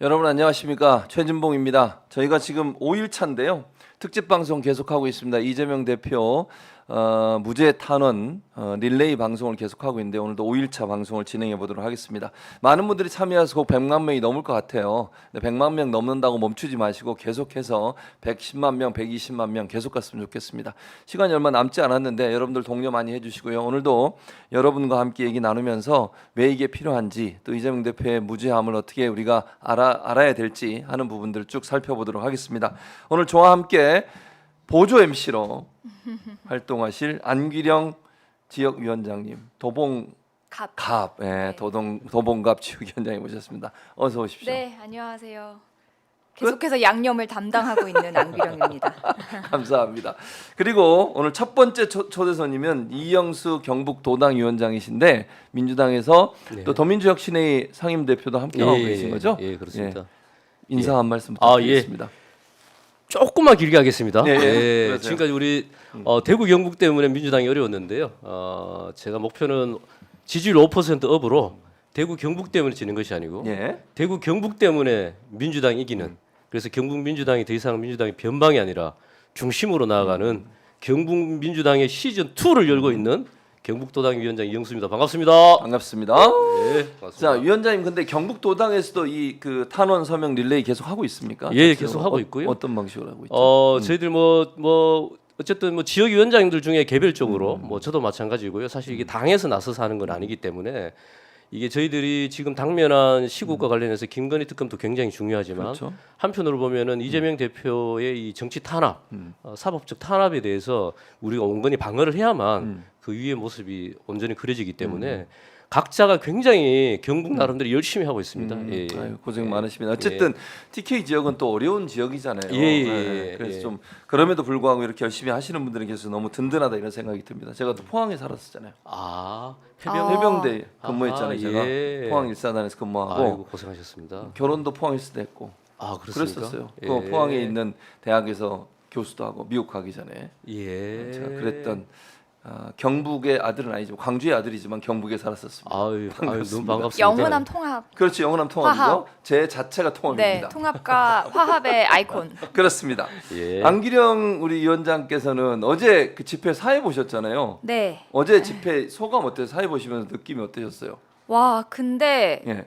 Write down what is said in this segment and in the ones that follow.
여러분 안녕하십니까, 최진봉입니다. 저희가 지금 5일차인데요. 특집 방송 계속하고 있습니다. 이재명 대표 무죄 탄원 릴레이 방송을 계속하고 있는데 오늘도 5일차 방송을 진행해 보도록 하겠습니다. 많은 분들이 참여해서 꼭 100만 명이 넘을 것 같아요. 100만 명 넘는다고 멈추지 마시고 계속해서 110만 명, 120만 명 계속 갔으면 좋겠습니다. 시간이 얼마 남지 않았는데 여러분들 독려 많이 해주시고요. 오늘도 여러분과 함께 얘기 나누면서 왜 이게 필요한지, 또 이재명 대표의 무죄함을 어떻게 우리가 알아야 될지 하는 부분들을 쭉 살펴보도록 하겠습니다. 오늘 저와 함께 보조 MC로 활동하실 안규령 지역위원장님, 도봉갑, 네. 도봉갑 지역위원장님 모셨습니다. 어서 오십시오. 네, 안녕하세요. 계속해서 양념을 담당하고 있는 안규령입니다. 감사합니다. 그리고 오늘 첫 번째 초대 손님은 이영수 경북도당위원장이신데 민주당에서 네. 또 더민주혁신의 상임 대표도 함께하고 계신 거죠? 예, 그렇습니다. 인사 한 말씀 아, 부탁드리겠습니다. 조금만 길게 하겠습니다. 예, 예, 지금까지 우리 대구 경북 때문에 민주당이 어려웠는데요. 제가 목표는 지지율 5% 업으로 대구 경북 때문에 지는 것이 아니고 예. 대구 경북 때문에 민주당이 이기는, 그래서 경북 민주당이 더 이상 민주당의 변방이 아니라 중심으로 나아가는 경북 민주당의 시즌 2를 열고 있는 경북도당 위원장 이영수입니다. 반갑습니다. 반갑습니다. 네, 반갑습니다. 자, 위원장님, 근데 경북도당에서도 이 그 탄원 서명 릴레이 계속 하고 있습니까? 예, 계속 하고 있고요. 어떤 방식으로 하고 있죠? 저희들 어쨌든 지역 위원장님들 중에 개별적으로 저도 마찬가지고요. 사실 이게 당에서 나서서 하는 건 아니기 때문에 이게 저희들이 지금 당면한 시국과 관련해서 김건희 특검도 굉장히 중요하지만 그렇죠. 한편으로 보면은 이재명 대표의 이 정치 탄압, 사법적 탄압에 대해서 우리가 온건히 방어를 해야만 그 위의 모습이 온전히 그려지기 때문에 각자가 굉장히 경북 나름대로 열심히 하고 있습니다. 예. 아유, 고생 많으십니다. 어쨌든 TK 지역은 또 어려운 지역이잖아요. 예. 그래서 좀 그럼에도 불구하고 이렇게 열심히 하시는 분들에 계셔서 너무 든든하다 이런 생각이 듭니다. 제가 또 포항에 살았었잖아요. 해병대 근무했잖아요. 제가 예. 포항 일사단에서 근무하고 아이고, 고생하셨습니다. 결혼도 포항에서 했고 아, 그렇습니까? 그랬었어요. 예. 그 포항에 있는 대학에서 교수도 하고 미국 가기 전에 예. 제가 그랬던 경북의 아들은 아니지만 광주의 아들이지만 경북에 살았었습니다. 아유, 반갑습니다. 너무 반갑습니다. 영호남 통합. 그렇지, 영원함 통합이죠. 화합. 제 자체가 네, 통합입니다. 통합과 화합의 아이콘. 그렇습니다. 예. 안기령 우리 위원장께서는 어제 그 집회 사회 보셨잖아요. 네. 어제 집회 소감 어때요? 사회 보시면서 느낌이 어떠셨어요? 와, 근데 예.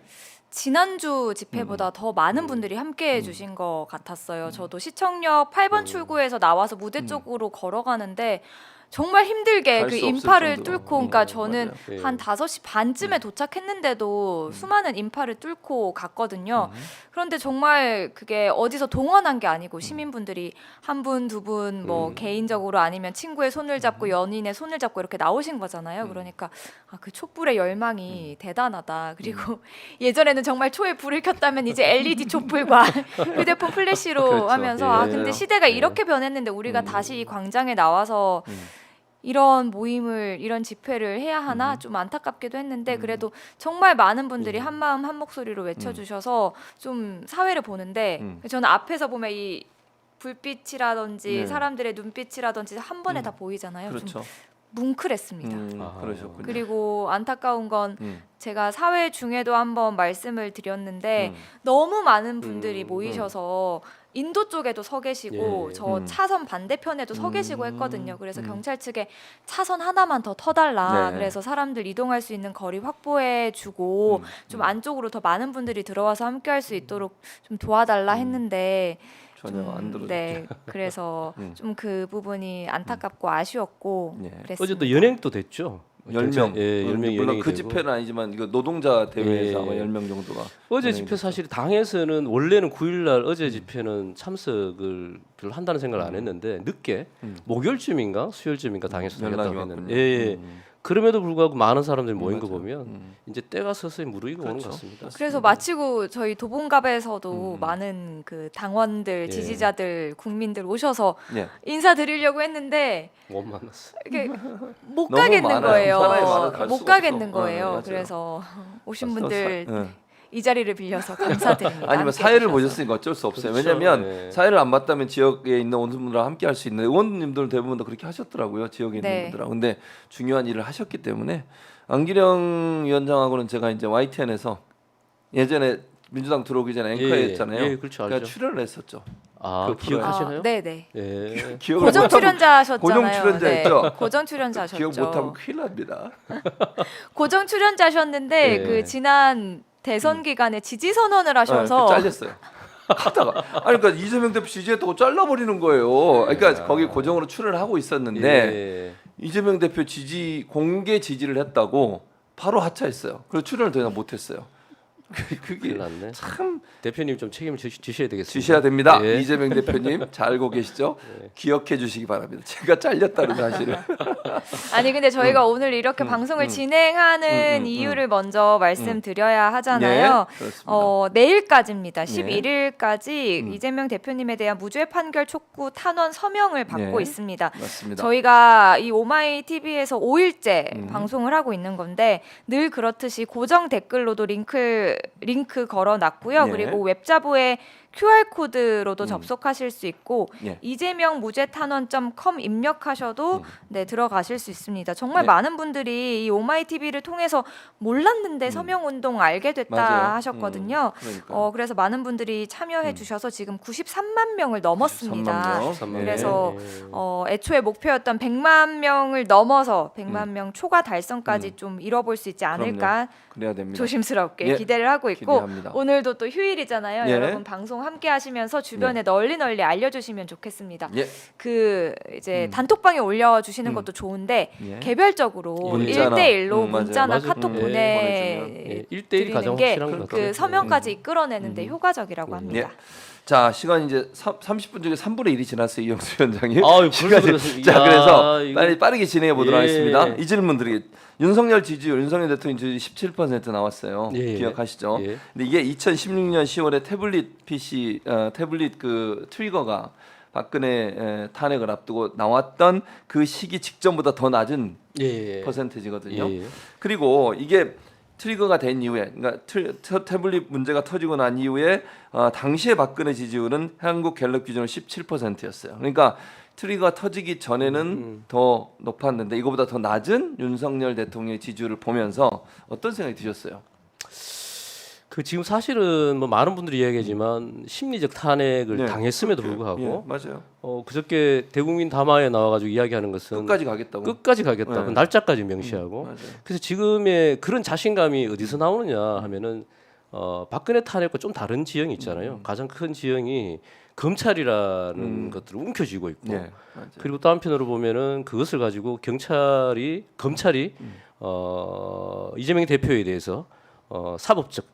지난주 집회보다 더 많은 분들이 함께 해주신 것 같았어요. 저도 시청역 8번 출구에서 나와서 무대 쪽으로 걸어가는데 정말 힘들게 갈 그 수 없을 인파를 정도로. 뚫고, 그러니까 저는 맞아요. 예. 한 5시 반쯤에 도착했는데도 수많은 인파를 뚫고 갔거든요. 그런데 정말 그게 어디서 동원한 게 아니고 시민분들이 한 분, 두 분 뭐 개인적으로 아니면 친구의 손을 잡고 연인의 손을 잡고 이렇게 나오신 거잖아요. 그러니까 그 촛불의 열망이 대단하다. 그리고 예전에는 정말 초에 불을 켰다면 이제 LED 촛불과 휴대폰 플래시로 그렇죠. 하면서 예. 근데 시대가 예. 이렇게 변했는데 우리가 다시 이 광장에 나와서 이런 모임을, 이런 집회를 해야 하나 좀 안타깝기도 했는데 그래도 정말 많은 분들이 한 마음 한 목소리로 외쳐주셔서 좀 사회를 보는데 저는 앞에서 보면 이 불빛이라든지 네. 사람들의 눈빛이라든지 한 번에 다 보이잖아요. 그렇죠. 좀 뭉클했습니다. 그러셨군요. 그리고 안타까운 건 음. 제가 사회 중에도 한번 말씀을 드렸는데 너무 많은 분들이 모이셔서 인도 쪽에도 서 계시고 예. 저 차선 반대편에도 서 계시고 했거든요. 그래서 경찰 측에 차선 하나만 더 터달라. 네. 그래서 사람들 이동할 수 있는 거리 확보해주고 좀 안쪽으로 더 많은 분들이 들어와서 함께할 수 있도록 좀 도와달라 했는데 전혀 안 들어줬죠. 네, 그래서 좀 그 부분이 안타깝고 아쉬웠고 네. 그랬습니다. 어제 또 연행도 됐죠. 10명. 예, 10명 물론 연행이 그 되고. 집회는 아니지만 이거 노동자 대회에서 예. 아마 10명 정도가 어제 연행이 집회 됐죠. 사실 당에서는 원래는 9일날 어제 집회는 참석을 별로 한다는 생각을 안 했는데 늦게 목요일쯤인가 수요일쯤인가 당에서 연락이 하겠다고 왔군요. 했는데 예. 그럼에도 불구하고 많은 사람들이 모인 거 맞아요. 보면 이제 때가 서서히 무르익어 오는 그렇죠. 것 같습니다. 그래서 마치고 저희 도봉갑에서도 많은 그 당원들, 예. 지지자들, 국민들 오셔서 예. 인사드리려고 했는데 못 만났어. 이게 못 너무 가겠는 많아요. 사람이 많아서 거예요. 갈 못 수가 가겠는 없어. 거예요. 맞아요. 그래서 오신 사- 분들 예. 이 자리를 빌려서 감사드립니다. 아니면 함께 사회를 해주셔서. 보셨으니까 어쩔 수 없어요. 그렇죠. 왜냐하면 네. 사회를 안 봤다면 지역에 있는 원수분들과 함께 할 수 있는 의원님들 대부분 다 그렇게 하셨더라고요. 지역에 있는 네. 분들하고. 근데 중요한 일을 하셨기 때문에 안기령 위원장하고는 제가 이제 YTN에서 예전에 민주당 들어오기 전에 예, 앵커였잖아요. 예, 그렇죠, 그러니까 알죠. 출연을 했었죠. 아, 그 프로에. 기억하시나요? 네네. 예. 기억을 고정 못하고 출연자셨잖아요. 고정 출연자였죠? 네, 고정 출연자셨죠. 기억 못하면 큰일 납니다. 고정 출연자셨는데 예. 그 지난 대선 기간에 지지 선언을 하셔서 잘렸어요. 하다가 아니 그러니까 이재명 대표 지지했다고 잘라버리는 거예요. 그러니까 거기 고정으로 출연을 하고 있었는데 예. 이재명 대표 공개 지지를 했다고 바로 하차했어요. 그래서 출연을 더 이상 못했어요. 그게 큰일 났네. 참 대표님 좀 책임을 지셔야 되겠습니다. 지셔야 됩니다. 예. 이재명 대표님 잘 알고 계시죠? 기억해 주시기 바랍니다. 제가 잘렸다는 사실을. 아니 근데 저희가 오늘 이렇게 방송을 진행하는 음. 이유를 먼저 말씀드려야 하잖아요. 예, 그렇습니다. 내일까지입니다. 예. 11일까지 이재명 대표님에 대한 무죄 판결 촉구 탄원 서명을 받고 예. 있습니다. 맞습니다. 저희가 이 오마이 TV에서 5일째 방송을 하고 있는 건데 늘 그렇듯이 고정 댓글로도 링크 걸어놨고요. 예. 그리고 웹자보에 QR 코드로도 접속하실 수 있고 예. 이재명 무죄탄원.com 입력하셔도 네, 들어가실 수 있습니다. 정말 네. 많은 분들이 이 오마이 TV를 통해서 몰랐는데 서명 운동 알게 됐다 맞아요. 하셨거든요. 그러니까요. 그래서 많은 분들이 참여해 주셔서 지금 93만 명을 넘었습니다. 93만 명. 그래서 예. 애초에 목표였던 100만 명을 넘어서 100만 명 초과 달성까지 좀 이뤄볼 수 있지 않을까 그래야 됩니다. 조심스럽게 예, 기대를 하고 있고 기대합니다. 오늘도 또 휴일이잖아요. 예. 여러분 방송 함께 하시면서 주변에 널리 알려주시면 좋겠습니다. 예. 그 이제 단톡방에 올려주시는 것도 좋은데 예. 개별적으로 문자나. 1대1로 맞아요. 문자나 맞아요. 카톡 예. 보내 예. 1대1이 가장 게 확실한 것 그 같아요. 서명까지 이끌어내는데 효과적이라고 합니다. 예. 자 시간 이제 30분 중에 3분의 1이 지났어요 이영수 위원장님. 아유, 시간이- 그렇습니다. 자 야, 그래서 이거- 빠르게 진행해 보도록 예. 하겠습니다. 이 질문 드리겠. 윤석열 대통령 지지율 17% 나왔어요. 예. 기억하시죠? 예. 근데 이게 2016년 10월에 태블릿 PC 태블릿 그 트리거가 박근혜 탄핵을 앞두고 나왔던 그 시기 직전보다 더 낮은 예. 퍼센테지거든요. 예. 그리고 이게 트리거가 된 이후에, 그러니까 태블릿 문제가 터지고 난 이후에 당시의 박근혜 지지율은 한국 갤럽 기준으로 17%였어요. 그러니까 트리거가 터지기 전에는 더 높았는데 이거보다 더 낮은 윤석열 대통령의 지지율을 보면서 어떤 생각이 드셨어요? 그 지금 사실은 뭐 많은 분들이 이야기하지만 심리적 탄핵을 네, 당했음에도 그렇게, 불구하고 예, 맞아요. 그저께 대국민 담화에 나와가지고 이야기하는 것은 끝까지 가겠다고. 끝까지 가겠다. 네. 그 날짜까지 명시하고. 맞아요. 그래서 지금의 그런 자신감이 어디서 나오느냐 하면은 박근혜 탄핵과 좀 다른 지형이 있잖아요. 가장 큰 지형이 검찰이라는 것들을 움켜쥐고 있고 네, 맞아요. 그리고 또 한편으로 보면은 그것을 가지고 검찰이 이재명 대표에 대해서 사법적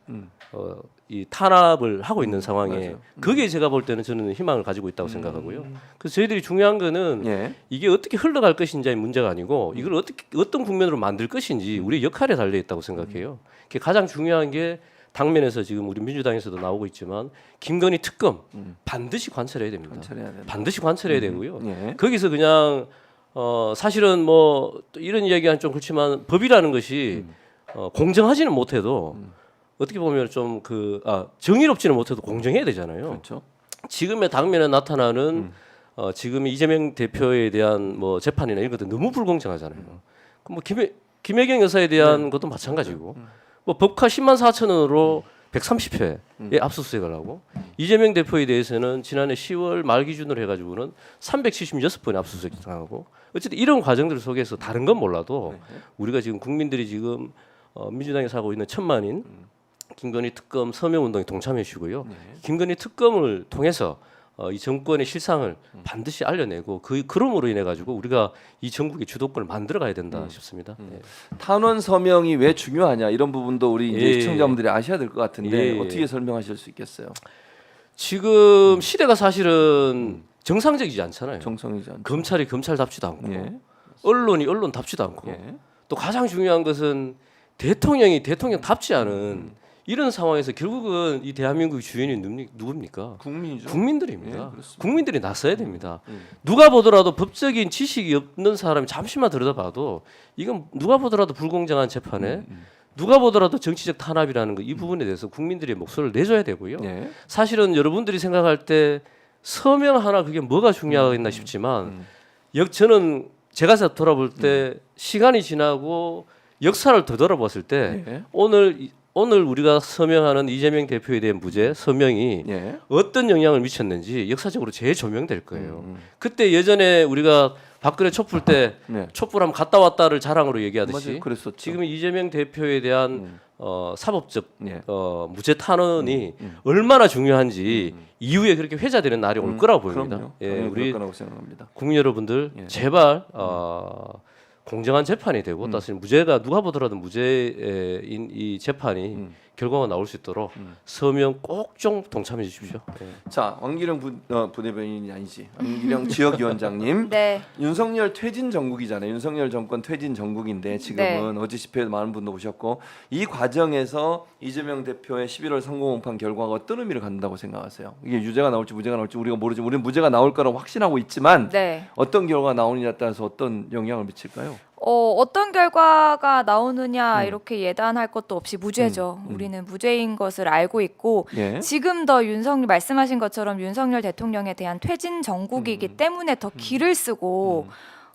이 탄압을 하고 있는 상황에 맞아요. 그게 제가 볼 때는 저는 희망을 가지고 있다고 생각하고요. 그래서 저희들이 중요한 거는 예. 이게 어떻게 흘러갈 것인지의 문제가 아니고 이걸 어떻게 어떤 국면으로 만들 것인지 우리의 역할에 달려 있다고 생각해요. 그게 가장 중요한 게 당면에서 지금 우리 민주당에서도 나오고 있지만 김건희 특검 반드시 관철해야 됩니다. 관철해야 된다. 반드시 관철해야 되고요. 예. 거기서 그냥 사실은 뭐또 이런 이야기는 좀 그렇지만 법이라는 것이 공정하지는 못해도 어떻게 보면 좀 정의롭지는 못해도 공정해야 되잖아요. 그렇죠. 지금의 당면에 나타나는 지금 이재명 대표에 대한 뭐 재판이나 이런 것들 너무 불공정하잖아요. 그럼 뭐 김혜경 여사에 대한 것도 마찬가지고 뭐 법카 10만 4천 원으로 130회에 압수수색을 하고 이재명 대표에 대해서는 지난해 10월 말 기준으로 해가지고는 376번의 압수수색 당하고 어쨌든 이런 과정들 속에서 다른 건 몰라도 우리가 지금 국민들이 지금 민주당에서 하고 있는 천만인 김건희 특검 서명 운동에 동참해 주시고요. 김건희 특검을 통해서 이 정권의 실상을 반드시 알려내고 그럼으로 인해 가지고 우리가 이 전국의 주도권을 만들어 가야 된다 싶습니다. 예. 탄원 서명이 왜 중요하냐 이런 부분도 우리 이제 예. 시청자분들이 아셔야 될 것 같은데 예. 어떻게 설명하실 수 있겠어요? 지금 시대가 사실은 정상적이지 않잖아요. 정성이지 않죠. 검찰이 검찰답지도 않고 예. 언론이 언론답지도 않고 예. 또 가장 중요한 것은 대통령이 대통령답지 않은 이런 상황에서 결국은 이 대한민국의 주인이 누굽니까? 국민이죠. 국민들입니다. 예, 그렇습니다. 국민들이 나서야 됩니다. 누가 보더라도 법적인 지식이 없는 사람이 잠시만 들여다봐도 이건 누가 보더라도 불공정한 재판에 누가 보더라도 정치적 탄압이라는 거 이 부분에 대해서 국민들이 목소리를 내줘야 되고요. 예. 사실은 여러분들이 생각할 때 서명 하나 그게 뭐가 중요하겠나 싶지만 저는 제가 돌아볼 때 시간이 지나고 역사를 되돌아봤을 때 예. 오늘 오늘 우리가 서명하는 이재명 대표에 대한 무죄 서명이 예. 어떤 영향을 미쳤는지 역사적으로 재조명될 거예요. 그때 예전에 우리가 박근혜 촛불 때 네. 촛불 한번 갔다 왔다를 자랑으로 얘기하듯이 맞아요. 그랬었죠. 지금 이재명 대표에 대한 사법적 예. 무죄 탄원이 얼마나 중요한지 이후에 그렇게 회자되는 날이 올 거라고 보입니다. 그럼요. 예, 당연히 우리 그럴 거라고 생각합니다. 국민 여러분들 예. 제발 공정한 재판이 되고 따스히 무죄가 누가 보더라도 무죄인 이 재판이 결과가 나올 수 있도록 서명 꼭 좀 동참해 주십시오. 예. 자, 왕기령 부대변인이 아니지. 왕기령 지역위원장님. 네. 윤석열 퇴진 정국이잖아요. 윤석열 정권 퇴진 정국인데 지금은 어제 집회에 많은 분도 오셨고 이 과정에서 이재명 대표의 11월 선거공판 결과가 어떤 의미를 갖는다고 생각하세요? 이게 유죄가 나올지 무죄가 나올지 우리가 모르지. 우리는 무죄가 나올 거라고 확신하고 있지만 네. 어떤 결과가 나오느냐에 따라서 어떤 영향을 미칠까요? 어떤 결과가 나오느냐 이렇게 예단할 것도 없이 무죄죠. 우리는 무죄인 것을 알고 있고 예. 지금 더 윤석열 말씀하신 것처럼 윤석열 대통령에 대한 퇴진 정국이기 때문에 더 기를 쓰고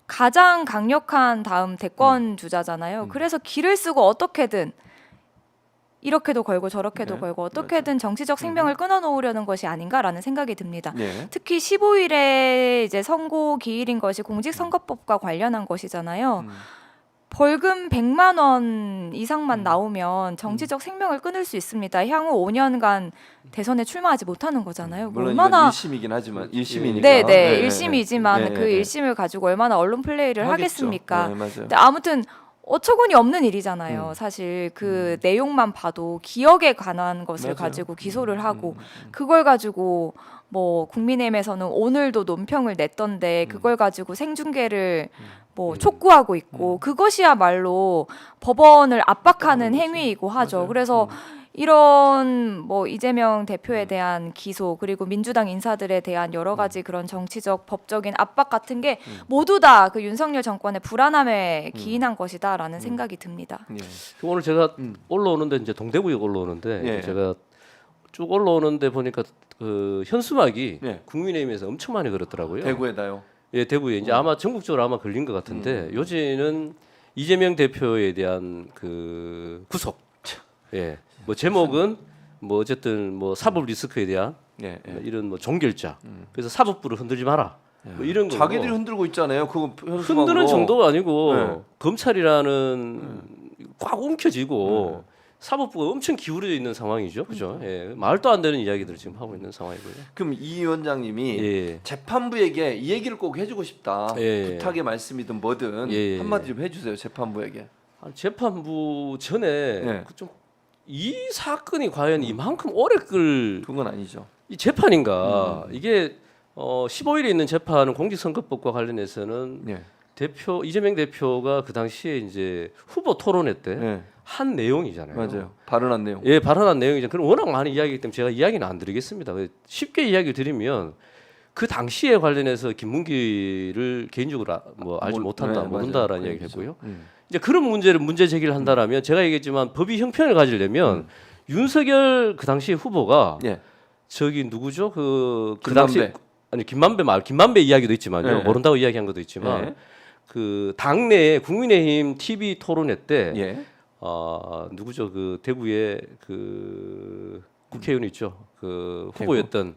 가장 강력한 다음 대권 주자잖아요. 그래서 기를 쓰고 어떻게든 이렇게도 걸고 저렇게도 네, 걸고 어떻게든 정치적 생명을 끊어놓으려는 것이 아닌가라는 생각이 듭니다. 예. 특히 15일에 이제 선고 기일인 것이 공직선거법과 관련한 것이잖아요. 벌금 100만 원 이상만 나오면 정치적 생명을 끊을 수 있습니다. 향후 5년간 대선에 출마하지 못하는 거잖아요. 물론 얼마나 이건 1심이긴 하지만 1심이니까. 네, 1심이지만 그 네. 1심을 가지고 얼마나 언론 플레이를 하겠습니까? 네, 맞아요. 근데 아무튼 어처구니 없는 일이잖아요. 사실 그 내용만 봐도 기억에 관한 것을 맞아요. 가지고 기소를 하고 그걸 가지고 뭐 국민의힘에서는 오늘도 논평을 냈던데 그걸 가지고 생중계를 뭐 촉구하고 있고 그것이야말로 법원을 압박하는 행위이고 하죠. 맞아요. 그래서 이런 뭐 이재명 대표에 대한 기소 그리고 민주당 인사들에 대한 여러 가지 그런 정치적 법적인 압박 같은 게 모두 다 그 윤석열 정권의 불안함에 기인한 것이다라는 생각이 듭니다. 예. 오늘 제가 올라오는데 이제 동대구역 올라오는데 예. 제가 쭉 올라오는데 보니까 그 현수막이 예. 국민의힘에서 엄청 많이 걸었더라고요. 대구에다요. 예, 대구에 이제 아마 전국적으로 아마 걸린 것 같은데 요지는 이재명 대표에 대한 그 구속. 예, 뭐 제목은 뭐 어쨌든 뭐 사법 리스크에 대한 예. 예. 이런 뭐 종결자. 그래서 사법부를 흔들지 마라. 뭐 이런 거. 자기들이 흔들고 있잖아요. 그거 현수막으로. 흔드는 정도가 아니고 네. 검찰이라는 꽉 움켜쥐고 사법부가 엄청 기울어져 있는 상황이죠, 그죠? 예, 말도 안 되는 이야기들을 지금 하고 있는 상황이고요. 그럼 이 위원장님이 예. 재판부에게 이 얘기를 꼭 해주고 싶다. 예. 부탁의 말씀이든 뭐든 예. 한마디 좀 해주세요. 재판부에게. 재판부 전에 예. 좀 이 사건이 과연 이만큼 오래 끌 이 그건 아니죠. 재판인가? 이게 15일에 있는 재판은 공직선거법과 관련해서는 예. 대표 이재명 대표가 그 당시에 이제 후보 토론회 때 예. 한 내용이잖아요. 맞아요. 발언한 내용. 예, 발언한 내용이죠. 그럼 워낙 많은 이야기이기 때문에 제가 이야기는 안 드리겠습니다. 쉽게 이야기를 드리면 그 당시에 관련해서 김문기를 개인적으로 뭐 알지 못한다, 네, 모른다라는 맞아요. 이야기를 그렇죠. 했고요. 이제 그런 문제 제기를 한다라면 제가 얘기했지만 법이 형편을 가지려면 윤석열 그 당시 후보가 예. 저기 누구죠? 그 김만배. 당시 아니 김만배 이야기도 있지만요. 네. 모른다고 이야기한 것도 있지만 네. 그 당내 국민의힘 TV 토론회 때 예. 누구죠? 그 대구의 그 국회의원 있죠. 그 후보였던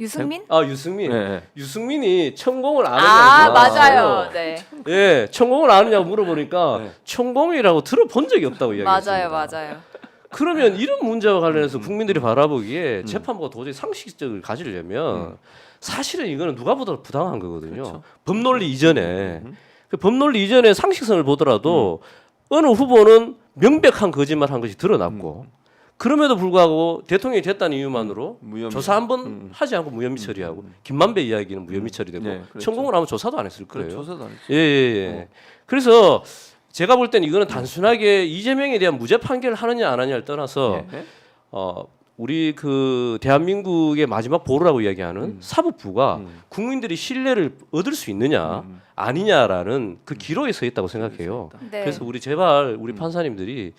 유승민? 유승민. 예. 유승민이 천공을 아느냐고 아, 물어봤어요. 맞아요. 네. 예, 천공을 아느냐고 물어보니까 네. 천공이라고 들어본 적이 없다고 이야기했습니다. 맞아요. 그러면 이런 문제와 관련해서 국민들이 바라보기에 재판부가 도저히 상식적을 가지려면 사실은 이거는 누가 보더라도 부당한 거거든요. 그렇죠. 법논리 이전에 그 법논리 이전에 상식선을 보더라도 어느 후보는 명백한 거짓말 한 것이 드러났고 그럼에도 불구하고 대통령이 됐다는 이유만으로 무혐의. 조사 한번 하지 않고 무혐의 처리하고 김만배 이야기는 무혐의 처리되고 네, 그렇죠. 천공을 하면 조사도 안 했을 거예요. 조사도 안 했죠. 예. 그래서 제가 볼 때는 이거는 단순하게 이재명에 대한 무죄 판결을 하느냐 안 하느냐를 떠나서 예. 우리 그 대한민국의 마지막 보루라고 이야기하는 사법부가 국민들이 신뢰를 얻을 수 있느냐 아니냐라는 그 기로에 서 있다고 생각해요. 네. 그래서 우리 제발 우리 판사님들이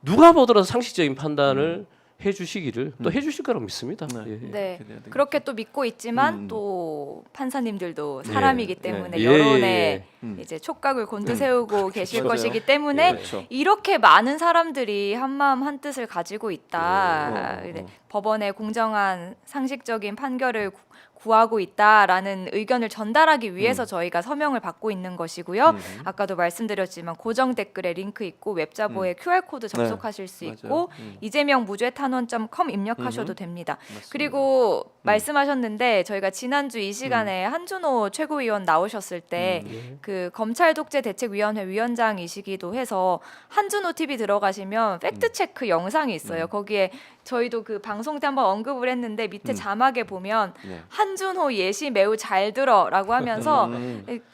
누가 보더라도 상식적인 판단을 해주시기를 또 해주실 거라고 믿습니다. 네. 예. 네, 그렇게 돼야 되겠죠. 그렇게 또 믿고 있지만 음. 또 판사님들도 사람이기 때문에 예, 여론에 음. 이제 촉각을 곤두세우고 계실 맞아요. 것이기 때문에 그렇죠. 이렇게 많은 사람들이 한마음 한뜻을 가지고 있다. 어. 네, 법원의 공정한 상식적인 판결을 구하고 있다라는 의견을 전달하기 위해서 저희가 서명을 받고 있는 것이고요. 아까도 말씀드렸지만 고정 댓글에 링크 있고 웹자보에 QR코드 접속하실 수 맞아요. 있고 이재명 무죄탄원.com 입력하셔도 됩니다. 맞습니다. 그리고 말씀하셨는데 저희가 지난주 이 시간에 한준호 최고위원 나오셨을 때 그 검찰 독재 대책위원회 위원장이시기도 해서 한준호 TV 들어가시면 팩트 체크 영상이 있어요. 거기에 저희도 그 방송 때 한번 언급을 했는데 밑에 자막에 보면 네. 한준호 예시 매우 잘 들어라고 하면서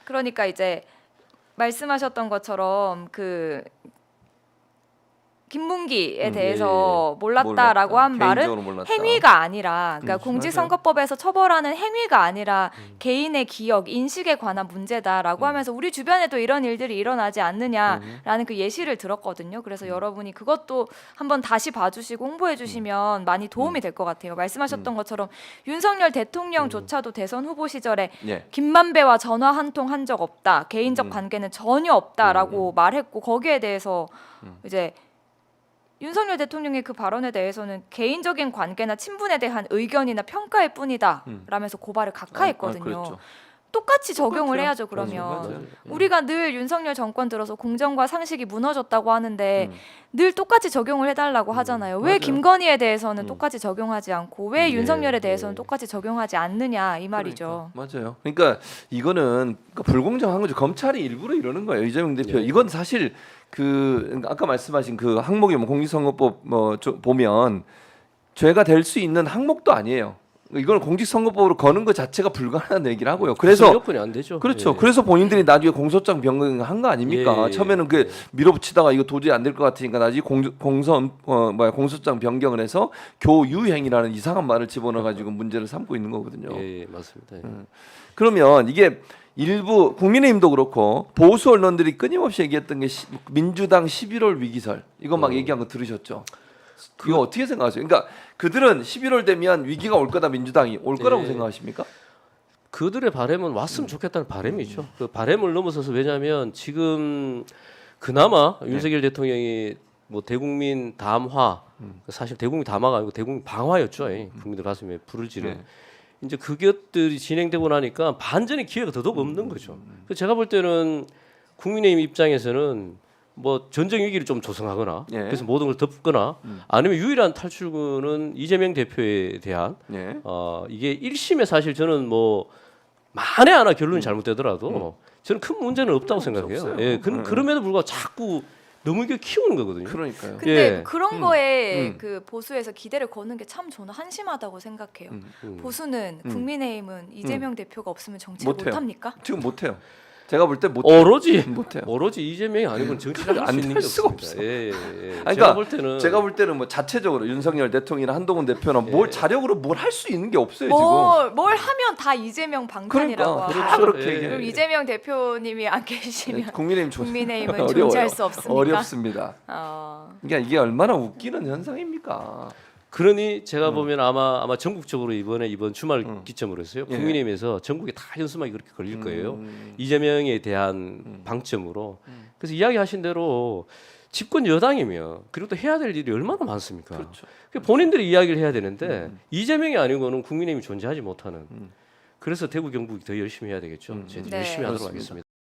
그러니까 이제 말씀하셨던 것처럼 그 김문기에 대해서 몰랐다라고 한 말은 개인적으로 몰랐다. 행위가 아니라 그러니까 맞아요. 공직선거법에서 처벌하는 행위가 아니라 개인의 기억, 인식에 관한 문제다라고 하면서 우리 주변에도 이런 일들이 일어나지 않느냐라는 그 예시를 들었거든요. 그래서 여러분이 그것도 한번 다시 봐주시고 홍보해 주시면 많이 도움이 될 것 같아요. 말씀하셨던 것처럼 윤석열 대통령조차도 대선 후보 시절에 예. 김만배와 전화 한 통 한 적 없다. 개인적 관계는 전혀 없다라고 말했고 거기에 대해서 이제 윤석열 대통령의 그 발언에 대해서는 개인적인 관계나 친분에 대한 의견이나 평가일 뿐이다 라면서 고발을 각하했거든요. 그렇죠. 똑같이 적용을 똑같아요. 해야죠. 그러면 맞아요. 우리가 늘 윤석열 정권 들어서 공정과 상식이 무너졌다고 하는데 늘 똑같이 적용을 해달라고 하잖아요. 왜 맞아요. 김건희에 대해서는 똑같이 적용하지 않고 왜 네, 윤석열에 네. 대해서는 똑같이 적용하지 않느냐 이 말이죠. 맞아요. 그러니까 이거는 불공정한 거죠. 검찰이 일부러 이러는 거예요. 이재명 대표. 네. 이건 사실 그 아까 말씀하신 그 항목이 뭐 공직선거법 보면 죄가 될 수 있는 항목도 아니에요. 이걸 공직선거법으로 거는 것 자체가 불가능한 얘기를 하고요. 그래서 여건이 안 되죠. 그렇죠. 예. 그래서 본인들이 나중에 공소장 변경한 거 아닙니까? 예. 처음에는 그 밀어붙이다가 이거 도저히 안 될 것 같으니까 나중에 공소장 변경을 해서 교유행이라는 이상한 말을 집어넣어 가지고 문제를 삼고 있는 거거든요. 예, 맞습니다. 예. 그러면 이게 일부 국민의힘도 그렇고 보수 언론들이 끊임없이 얘기했던 게 민주당 11월 위기설 이거 막 얘기한 거 들으셨죠? 그거 어떻게 생각하세요? 그러니까 그들은 11월 되면 위기가 올 거다 민주당이 올 거라고 네. 생각하십니까? 그들의 바람은 왔으면 좋겠다는 바람이죠. 그 바람을 넘어서서 왜냐하면 지금 그나마 윤석열 대통령이 뭐 대국민 담화 사실 대국민 담화가 아니고 대국민 방화였죠. 국민들 가슴에 불을 지른. 네. 이제 그것들이 진행되고 나니까 반전의 기회가 더더욱 없는 거죠. 그래서 제가 볼 때는 국민의힘 입장에서는 뭐 전쟁 위기를 좀 조성하거나 예. 그래서 모든 걸 덮거나 아니면 유일한 탈출구는 이재명 대표에 대한 예. 이게 1심에 사실 저는 뭐 만에 하나 결론이 잘못되더라도 저는 큰 문제는 없다고 생각해요. 없어요. 예, 그럼에도 불구하고 자꾸 너무 이게 키우는 거거든요. 그러니까요. 근데 예. 그런 거에 그 보수에서 기대를 거는 게 참 저는 한심하다고 생각해요. 보수는 국민의힘은 이재명 대표가 없으면 정치를 못해요. 못합니까? 지금 못해요. 제가 볼 때 못해요. 오로지 못해요. 이재명이 아니고는 정치를 할 수 있는 게 수가 없습니다. 예, 예. 아니, 제가 그러니까 볼 때는 뭐 자체적으로 윤석열 대통령이나 한동훈 대표나 뭘 자력으로 뭘 할 수 있는 게 없어요 뭘 하면 다 이재명 방탄이라고 그러니까 하고 다 그렇게 예. 얘기해요. 그럼 이재명 대표님이 안 계시면 지금. 국민의힘 국민의힘은 어려워요. 존재할 수 없습니까? 어렵습니다. 그러니까 이게 얼마나 웃기는 현상입니까? 그러니 제가 보면 아마 전국적으로 이번 주말 기점으로 했어요. 예. 국민의힘에서 전국에 다 현수막이 그렇게 걸릴 거예요. 이재명에 대한 방점으로. 그래서 이야기하신 대로 집권 여당이면 그리고 또 해야 될 일이 얼마나 많습니까? 그렇죠. 본인들이 이야기를 해야 되는데 이재명이 아니고는 국민의힘이 존재하지 못하는. 그래서 대구 경북이 더 열심히 해야 되겠죠. 저희들이 네. 열심히 하도록 그렇습니다. 하겠습니다.